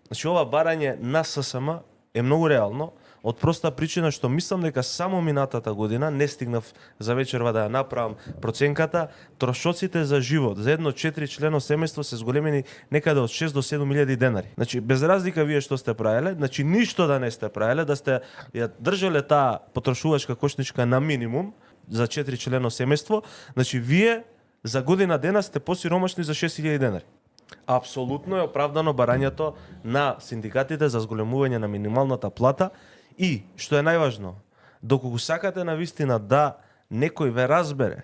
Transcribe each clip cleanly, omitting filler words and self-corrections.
Значи ова барање на ССМ е многу реално, од проста причина што мислам дека само минатата година не стигнав за вечерва да ја направам проценката, трошоците за живот за едно 4-члено семејство се зголемени некаде од 6 до 7.000 денари. Значи без разлика вие што сте правеле, значи ништо да не сте правеле, да сте ја држале таа потрошувачка кошничка на минимум за 4-члено семејство, значи вие за година дена сте посиромашни за 6.000 денари. Апсолутно е оправдано барањето на синдикатите за зголемување на минималната плата и, што е најважно, доколку сакате навистина да некој ве разбере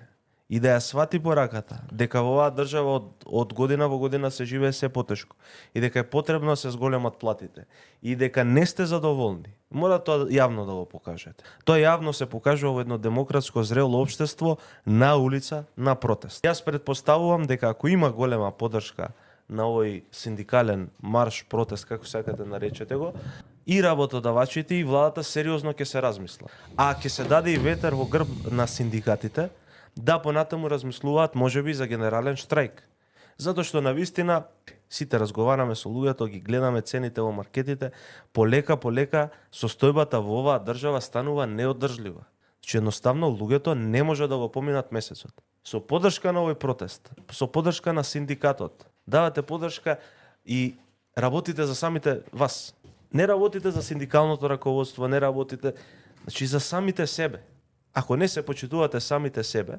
и да ја свати пораката, дека во оваа држава од година во година се живее се потешко и дека е потребно да се зголемат платите и дека не сте задоволни, мора тоа јавно да го покажете. Тоа јавно се покажува во едно демократско зрело општество на улица, на протест. Јас претпоставувам дека ако има голема поддршка на овој синдикален марш, протест, како сакате наречете го, и работодавачите и владата сериозно ќе се размисла. А ќе се даде и ветер во грб на синдикатите да понатаму размислуваат можеби за генерален штрајк. Затоа што навистина сите разговараме со луѓето, ги гледаме цените во маркетите, полека состојбата во оваа држава станува неодржлива. Че едноставно луѓето не може да го поминат месецот. Со поддршка на овој протест, со поддршка на синдикатот, давате поддршка и работите за самите вас. Не работите за синдикалното раководство, не работите, значи за самите себе. Ако не се почитувате самите себе,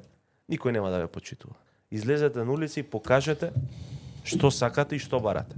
никој нема да ве почитува. Излезете на улици и покажете што сакате и што барате.